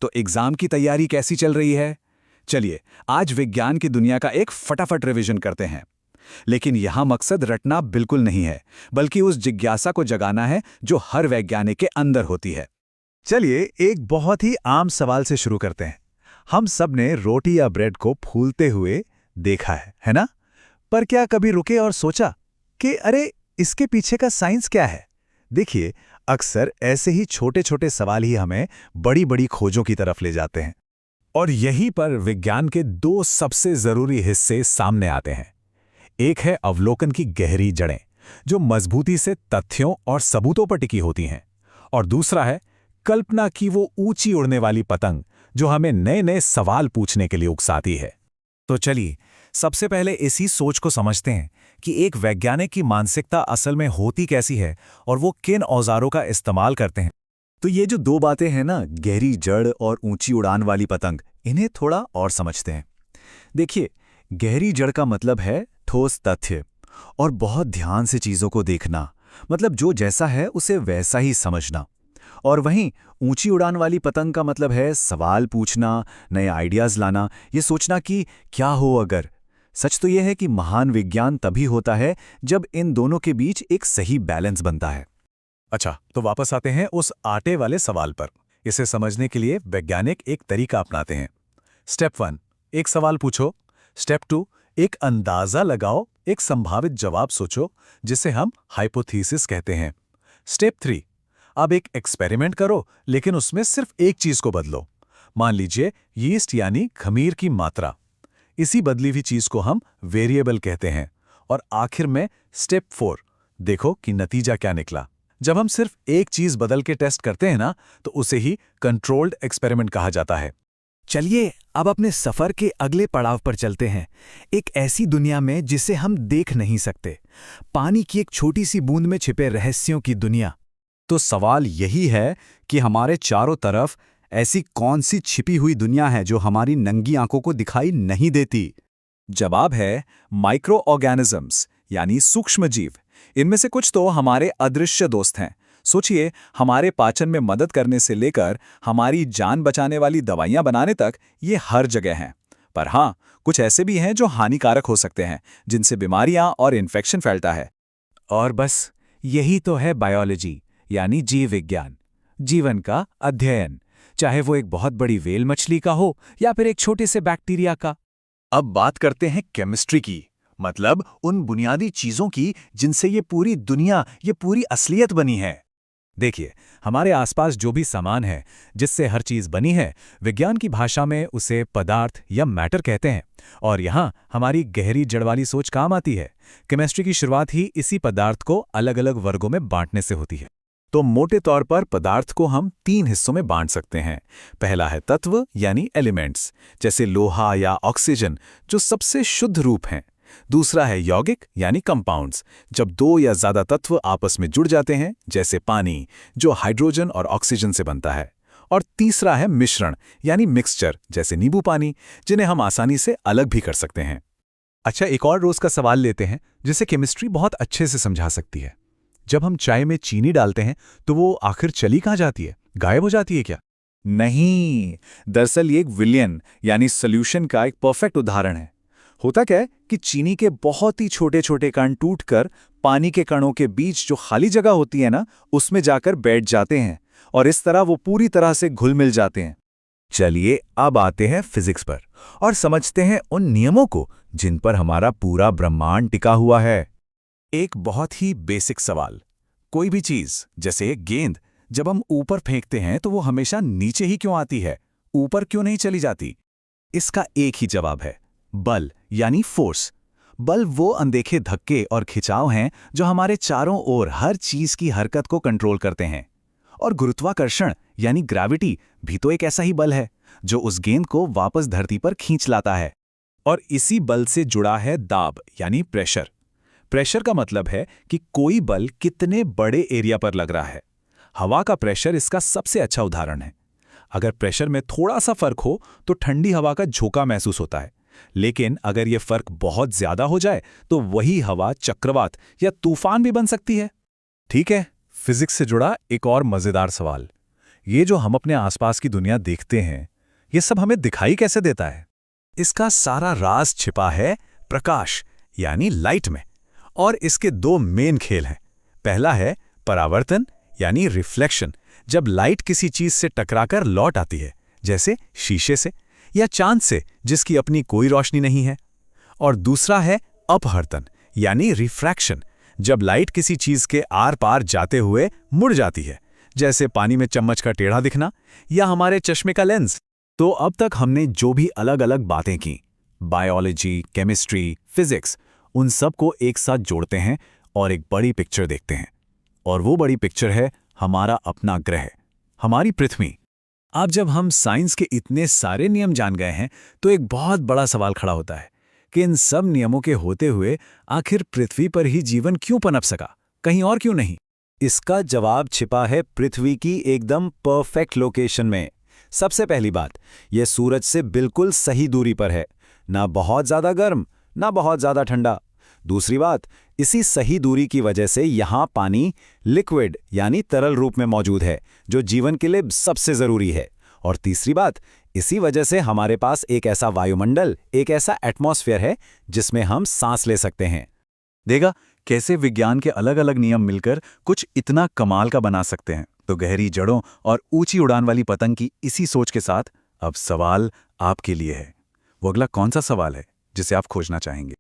तो एग्जाम की तैयारी कैसी चल रही है? चलिए, आज विज्ञान की दुनिया का एक फटाफट रिवीजन करते हैं। लेकिन यहां मकसद रटना बिल्कुल नहीं है, बल्कि उस जिज्ञासा को जगाना है जो हर वैज्ञानिक के अंदर होती है। चलिए एक बहुत ही आम सवाल से शुरू करते हैं। हम सब ने रोटी या ब्रेड को फूलते हुए देखा है ना? पर क्या कभी रुके और सोचा कि अरे इसके पीछे का साइंस क्या है? देखिए, अक्सर ऐसे ही छोटे छोटे सवाल ही हमें बड़ी बड़ी खोजों की तरफ ले जाते हैं। और यहीं पर विज्ञान के दो सबसे जरूरी हिस्से सामने आते हैं। एक है अवलोकन की गहरी जड़ें, जो मजबूती से तथ्यों और सबूतों पर टिकी होती हैं, और दूसरा है कल्पना की वो ऊंची उड़ने वाली पतंग, जो हमें नए नए सवाल पूछने के लिए उकसाती है। तो चलिए, सबसे पहले इसी सोच को समझते हैं कि एक वैज्ञानिक की मानसिकता असल में होती कैसी है और वो किन औजारों का इस्तेमाल करते हैं। तो ये जो दो बातें हैं ना, गहरी जड़ और ऊंची उड़ान वाली पतंग, इन्हें थोड़ा और समझते हैं। देखिए, गहरी जड़ का मतलब है ठोस तथ्य और बहुत ध्यान से चीजों को देखना, मतलब जो जैसा है उसे वैसा ही समझना। और वहीं ऊंची उड़ान वाली पतंग का मतलब है सवाल पूछना, नए आइडियाज लाना, ये सोचना कि क्या हो अगर। सच तो यह है कि महान विज्ञान तभी होता है जब इन दोनों के बीच एक सही बैलेंस बनता है। अच्छा, तो वापस आते हैं उस आटे वाले सवाल पर। इसे समझने के लिए वैज्ञानिक एक तरीका अपनाते हैं। स्टेप 1, एक सवाल पूछो। स्टेप 2, एक अंदाजा लगाओ, एक संभावित जवाब सोचो, जिसे हम हाइपोथेसिस कहते हैं। स्टेप 3, अब एक एक्सपेरिमेंट करो, लेकिन उसमें सिर्फ एक चीज को बदलो। मान लीजिए यीस्ट यानी खमीर की मात्रा। इसी बदली हुई चीज को हम वेरिएबल कहते हैं। और आखिर में स्टेप 4, देखो कि नतीजा क्या निकला। जब हम सिर्फ एक चीज बदल के टेस्ट करते हैं ना, तो उसे ही कंट्रोल्ड एक्सपेरिमेंट कहा जाता है। चलिए अब अपने सफर के अगले पड़ाव पर चलते हैं, एक ऐसी दुनिया में जिसे हम देख नहीं सकते, पानी की एक छोटी सी बूंद में छिपे रहस्यों की दुनिया। तो सवाल यही है कि हमारे चारों तरफ ऐसी कौन सी छिपी हुई दुनिया है जो हमारी नंगी आंखों को दिखाई नहीं देती? जवाब है माइक्रो ऑर्गेनिजम्स, यानी सूक्ष्म जीव। इनमें से कुछ तो हमारे अदृश्य दोस्त हैं। सोचिए, हमारे पाचन में मदद करने से लेकर हमारी जान बचाने वाली दवाइयां बनाने तक ये हर जगह हैं। पर हाँ, कुछ ऐसे भी हैं जो हानिकारक हो सकते हैं, जिनसे बीमारियां और इन्फेक्शन फैलता है। और बस यही तो है बायोलॉजी, यानी जीव विज्ञान, जीवन का अध्ययन, चाहे वो एक बहुत बड़ी व्हेल मछली का हो या फिर एक छोटे से बैक्टीरिया का। अब बात करते हैं केमिस्ट्री की, मतलब उन बुनियादी चीजों की जिनसे ये पूरी दुनिया, ये पूरी असलियत बनी है। देखिए, हमारे आसपास जो भी सामान है, जिससे हर चीज बनी है, विज्ञान की भाषा में उसे पदार्थ या मैटर कहते हैं। और यहाँ हमारी गहरी जड़ वाली सोच काम आती है। केमिस्ट्री की शुरुआत ही इसी पदार्थ को अलग अलग वर्गों में बांटने से होती है। तो मोटे तौर पर पदार्थ को हम 3 हिस्सों में बांट सकते हैं। पहला है तत्व, यानी एलिमेंट्स, जैसे लोहा या ऑक्सीजन, जो सबसे शुद्ध रूप हैं। दूसरा है यौगिक, यानी कंपाउंड्स, जब 2 या ज्यादा तत्व आपस में जुड़ जाते हैं, जैसे पानी, जो हाइड्रोजन और ऑक्सीजन से बनता है। और तीसरा है मिश्रण, यानी मिक्सचर, जैसे नींबू पानी, जिन्हें हम आसानी से अलग भी कर सकते हैं। अच्छा, एक और रोज का सवाल लेते हैं, जिसे केमिस्ट्री बहुत अच्छे से समझा सकती है। जब हम चाय में चीनी डालते हैं, तो वो आखिर चली कहाँ जाती है? गायब हो जाती है क्या? नहीं, दरअसल ये एक विलयन, यानी सॉल्यूशन का एक परफेक्ट उदाहरण है। होता क्या है कि चीनी के बहुत ही छोटे छोटे कण टूटकर पानी के कणों के बीच जो खाली जगह होती है ना, उसमें जाकर बैठ जाते हैं, और इस तरह वो पूरी तरह से घुल मिल जाते हैं। चलिए अब आते हैं फिजिक्स पर और समझते हैं उन नियमों को जिन पर हमारा पूरा ब्रह्मांड टिका हुआ है। एक बहुत ही बेसिक सवाल, कोई भी चीज, जैसे एक गेंद, जब हम ऊपर फेंकते हैं तो वो हमेशा नीचे ही क्यों आती है, ऊपर क्यों नहीं चली जाती? इसका एक ही जवाब है, बल, यानी फोर्स। बल वो अनदेखे धक्के और खिंचाव हैं जो हमारे चारों ओर हर चीज की हरकत को कंट्रोल करते हैं। और गुरुत्वाकर्षण, यानी ग्रेविटी, भी तो एक ऐसा ही बल है जो उस गेंद को वापस धरती पर खींच लाता है। और इसी बल से जुड़ा है दाब, यानी प्रेशर। प्रेशर का मतलब है कि कोई बल कितने बड़े एरिया पर लग रहा है। हवा का प्रेशर इसका सबसे अच्छा उदाहरण है। अगर प्रेशर में थोड़ा सा फर्क हो तो ठंडी हवा का झोंका महसूस होता है, लेकिन अगर यह फर्क बहुत ज्यादा हो जाए तो वही हवा चक्रवात या तूफान भी बन सकती है। ठीक है, फिजिक्स से जुड़ा एक और मजेदार सवाल। ये जो हम अपने आसपास की दुनिया देखते हैं, ये सब हमें दिखाई कैसे देता है? इसका सारा राज छिपा है प्रकाश यानी लाइट में। और इसके दो मेन खेल हैं। पहला है परावर्तन यानी रिफ्लेक्शन, जब लाइट किसी चीज से टकराकर लौट आती है, जैसे शीशे से या चांद से जिसकी अपनी कोई रोशनी नहीं है। और दूसरा है अपहर्तन यानी रिफ्रैक्शन, जब लाइट किसी चीज के आर पार जाते हुए मुड़ जाती है, जैसे पानी में चम्मच का टेढ़ा दिखना या हमारे चश्मे का लेंस। तो अब तक हमने जो भी अलग अलग बातें की, बायोलॉजी, केमिस्ट्री, फिजिक्स, उन सब को एक साथ जोड़ते हैं और एक बड़ी पिक्चर देखते हैं। और वो बड़ी पिक्चर है हमारा अपना ग्रह, हमारी पृथ्वी। अब जब हम साइंस के इतने सारे नियम जान गए हैं, तो एक बहुत बड़ा सवाल खड़ा होता है कि इन सब नियमों के होते हुए आखिर पृथ्वी पर ही जीवन क्यों पनप सका, कहीं और क्यों नहीं? इसका जवाब छिपा है पृथ्वी की एकदम परफेक्ट लोकेशन में। सबसे पहली बात, यह सूरज से बिल्कुल सही दूरी पर है, ना बहुत ज्यादा गर्म ना बहुत ज्यादा ठंडा। दूसरी बात, इसी सही दूरी की वजह से यहाँ पानी लिक्विड यानी तरल रूप में मौजूद है, जो जीवन के लिए सबसे जरूरी है। और तीसरी बात, इसी वजह से हमारे पास एक ऐसा वायुमंडल, एक ऐसा एटमॉस्फेयर है जिसमें हम सांस ले सकते हैं। देखा कैसे विज्ञान के अलग अलग नियम मिलकर कुछ इतना कमाल का बना सकते हैं। तो गहरी जड़ों और ऊंची उड़ान वाली पतंग की इसी सोच के साथ अब सवाल आपके लिए है। वो अगला कौन सा सवाल है जिसे आप खोजना चाहेंगे?